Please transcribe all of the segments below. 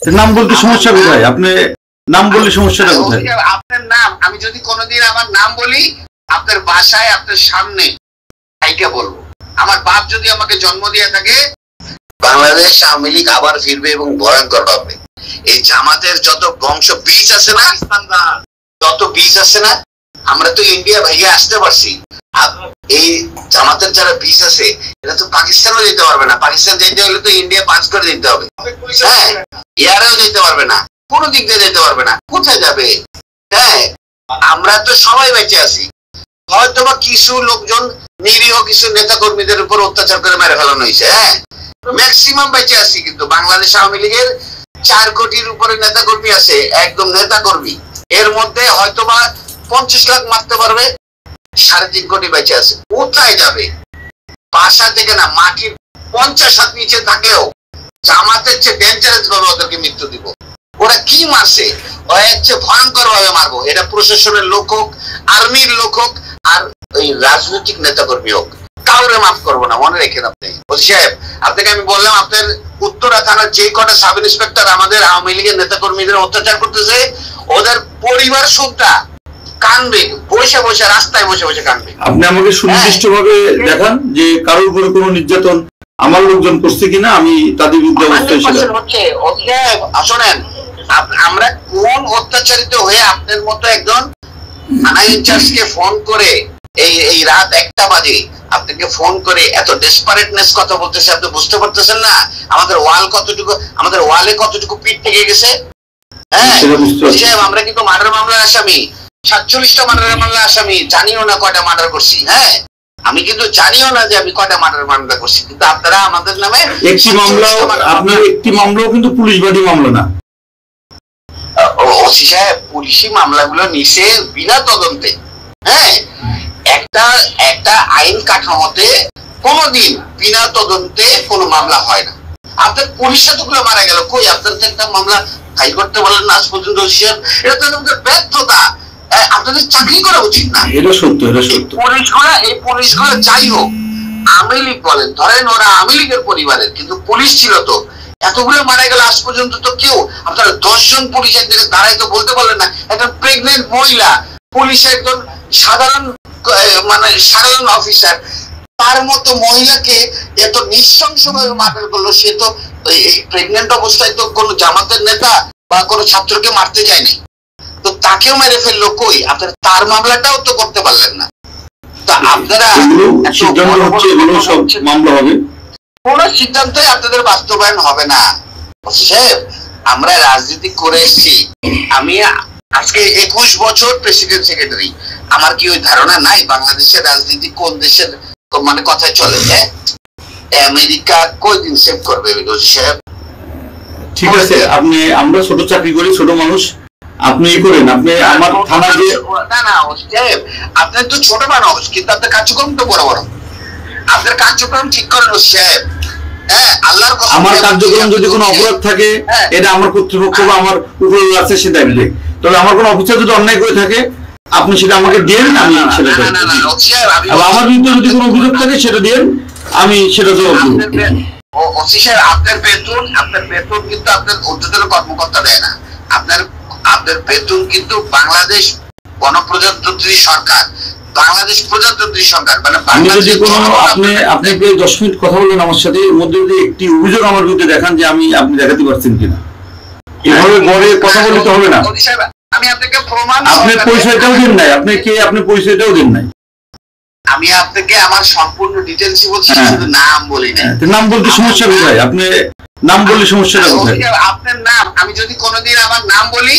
নাম বলতে সমস্যা কোথায়? আপনি নাম বললে সমস্যাটা কোথায়? আপনার নাম আমি যদি কোনোদিন আমার নাম বলি আপনার বাসায় আপনার সামনে তাইকে বলবো। আমার বাপ যদি আমাকে জন্ম দিয়ে থাকে, বাংলাদেশ আওয়ামী লীগ আবার ফিরবে এবং ভয়ঙ্কর হবে। এই জামাতের যত বংশ বীজ আছে না, যত বীজ আছে না, আমরা তো ইন্ডিয়া ভাইয়া আসতে পারছি। এই জামাতের যারা বীজ আছে এটা তো পাকিস্তানও যেতে পারবে না। পাকিস্তান যেতে হলে তো ইন্ডিয়া পাস করে দিতে হবে। হ্যাঁ, ইয়ারেও যেতে পারবে না, কোনো দিক দিয়ে যেতে পারবে না। কোথায় যাবে? হ্যাঁ, আমরা তো সবাই বেঁচে আছি। হয়তো বা কিছু লোকজন নিরীহ কিছু নেতা কর্মীদের উপর অত্যাচার করে মেরে ফেলানো হয়েছে। হ্যাঁ, ম্যাক্সিমাম বেঁচে আছি। কিন্তু বাংলাদেশ আওয়ামী লীগের 4 কোটির উপরে নেতা কর্মী আছে, একদম নেতা কর্মী। এর মধ্যে হয়তো বা 50 লাখ মারতে পারবে, 3.5 কোটি বেঁচে আছে। কোথায় যাবে? বাসা থেকে না, মাটির 50 হাত নিচে থাকলেও জামাতের চেয়ে ডেঞ্জারাস ভাবে ওদেরকে মৃত্যু দিব। ওরা কি মারছে? ওরা হচ্ছে ভয়ঙ্কর ভাবে মারবো। এটা প্রশাসনের লোক হোক, আর্মির লোক হোক, আর ওই রাজনৈতিক নেতা কর্মী হোক, কাউরে মাফ করবো না। মনে রেখেন আপনি ওসি সাহেব। আপনাকে আমি বললাম আপনার উত্তরা থানার যে কটা সাব ইন্সপেক্টর আমাদের আওয়ামী লীগের নেতা কর্মীদের অত্যাচার করতেছে, ওদের পরিবার সুদ্ধা কানবে, বসে বসে রাস্তায় বসে বসে কানবে। আপনি আমাকে সুনির্দিষ্ট ভাবে দেখান যে কারোর উপরে কোনো নির্যাতন আমার লোকজন করছে কিনা, আমি তাদের বিরুদ্ধে অবস্থায় ছিলাম। শোনেন, আমরা কোন অত্যাচারিত হয়ে আপনার মতো একজন থানা ইনচার্জকে ফোন করে এই রাত 1টা বাজে আপনাকে ফোন করে এত ডেসপারেটনেস কথা বলতেছে, আপনি বুঝতে পারতেছেন না আমাদের ওয়ালে কতটুকু পিঠ থেকে গেছে? হ্যাঁ, আমরা কিন্তু মার্ডার মামলার আসামি, 47টা মার্ডার মামলার আসামি। জানিও না কয়টা মার্ডার করছি। হ্যাঁ, আমি কিন্তু জানিও না যে আমি কয়টা মার্ডার মামলা করছি। কিন্তু আপনারা আমাদের নামে একটি মামলাও, আপনার একটি মামলাও কিন্তু পুলিশ বাদী মামলা না। ওসি সাহেব, পুলিশি মামলাগুলো নিছে বিনা তদন্তে। হ্যাঁ, একটা আইন কাঠামোতে কোনোদিন বিনা তদন্তে কোনো মামলা হয় না। আপনার পুলিশ এতগুলো মারা গেল, কই আপনার তো একটা মামলা ফাইল করতে বলেন না আজ পর্যন্ত? ওসি সাহেব, এটা তো আমাদের ব্যর্থতা। আপনাদের চাকরি করা উচিত না। এটা সত্য, এটা সত্য। এই পুলিশগুলো যাই হোক, আওয়ামী লীগ বলেন, ধরেন ওরা আওয়ামী লীগের পরিবারের, কিন্তু পুলিশ ছিল তো। এতগুলো মারা গেল আজ পর্যন্ত তো কেউ, আপনারা 10 জন পুলিশ একদিকে দাঁড়াই তো বলতে পারলেন না। একজন প্রেগনেন্ট মহিলা পুলিশের একজন সাধারণ অফিসার, তার মতো মহিলাকে এত নৃশংস ভাবে মার্ডার করলো। সে তো প্রেগনেন্ট অবস্থায় তো কোনো জামাতের নেতা বা কোনো ছাত্রকে মারতে যায়নি, তো তাকেও মেরে ফেললো। কই আপনারা তার মামলাটাও তো করতে পারলেন না। তো আপনারা মামলা হবে, কোন সিদ্ধান্তই আপনাদের বাস্তবায়ন হবে না। সাহেব, আমরা রাজনীতি করে এসেছি। আমি আজকে 21 বছর প্রেসিডেন্ট সেক্রেটারি। আমার কি ওই ধারণা নাই বাংলাদেশের রাজনীতি কোন দেশের মানে কথায় চলে? হ্যাঁ, আমেরিকা কয়দিন সেভ করবে সাহেব? ঠিক আছে, আমরা ছোট চাকরি করি, ছোট মানুষ, আপনি করেন। আপনি আমার থানা যে না সাহেব, আপনার তো ছোট মানুষ, কিন্তু আপনার কার্যক্রম তো বড় বড়। আপনার কার্যক্রম ঠিক করেন সাহেব। হ্যাঁ, আল্লাহর কসম, আমার কার্যক্রম যদি কোনো অপরাধ থাকে, এটা আমার কর্তৃপক্ষ বা আমার উপরে আছে সে দেখবে। তবে আমার কোনো অফিসার যদি অন্যায় করে থাকে, আপনি সেটা আমাকে দেন, আমি সেটা দেব। আমার বিরুদ্ধে যদি কোনো অভিযোগ থাকে সেটা দেন, আমি সেটা জবাব দেব। আপনার বেতন কিন্তু আপনার ঊর্ধ্বতন কর্মকর্তা দেয় না। আপনার বেতন কিন্তু বাংলাদেশ গণপ্রজাতন্ত্রী সরকার, বাংলাদেশ প্রজাতন্ত্রী সরকার, মানে আমি যদি কোনো আপনি 10 মিনিট কথা বললেন আমার সাথে, এর মধ্যে যদি একটি অভিযোগ আমার বিরুদ্ধে দেখান যে আপনি দেখাতে পারছেন কিনা, এভাবে গড়ে কথা বলতে হবে না। আমি আপনাকে প্রমাণ, আপনি পরিচয়টাও দেন নাই, আপনি পরিচয়টাও দেন নাই। আমি আপনাকে আমার সম্পূর্ণ ডিটেইলস বলছি, শুধু নাম বলি না। নাম বলতে সমস্যা কোথায়? আপনি নাম বললে সমস্যাটা কোথায়? আপনার নাম আমি যদি কোনোদিন আমার নাম বলি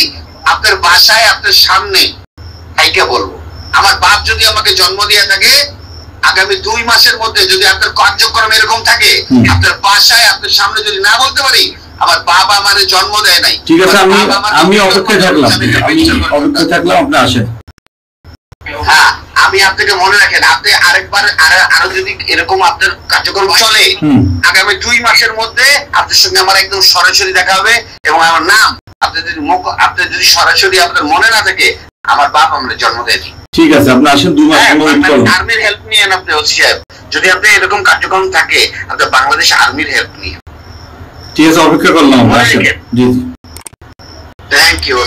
আপনার বাসায় আপনার সামনে তাইকে বলবো। আমার বাপ যদি আমাকে জন্ম দিয়ে থাকে, আগামী 2 মাসের মধ্যে যদি আপনার কার্যক্রম এরকম থাকে, আপনার বাসায় আপনার সামনে যদি না বলতে পারি, আমার বাবা আমারে জন্ম দেয় নাই। ঠিক আছে, আমি অপেক্ষায় থাকলাম, আপনি আসেন। হ্যাঁ, আমি আপনাকে মনে রাখেন, আপনি আরেকবার আরো যদি এরকম আপনার কার্যক্রম চলে, আগামী 2 মাসের মধ্যে আপনার সঙ্গে আমার একদম সরাসরি দেখা হবে। এবং আমার নাম আপনি যদি সরাসরি আপনার মনে না থাকে, আমার বাপ আমরা জন্ম দেয়নি। ঠিক আছে, আপনি আসেন 2 মাস। আর্মির হেল্প নিয়ে আপনি ওসি সাহেব, যদি আপনি এরকম কার্যক্রম থাকে, আপনি বাংলাদেশ আর্মির হেল্প নিয়ে। ঠিক আছে, অপেক্ষা করলাম। জি। Thank you,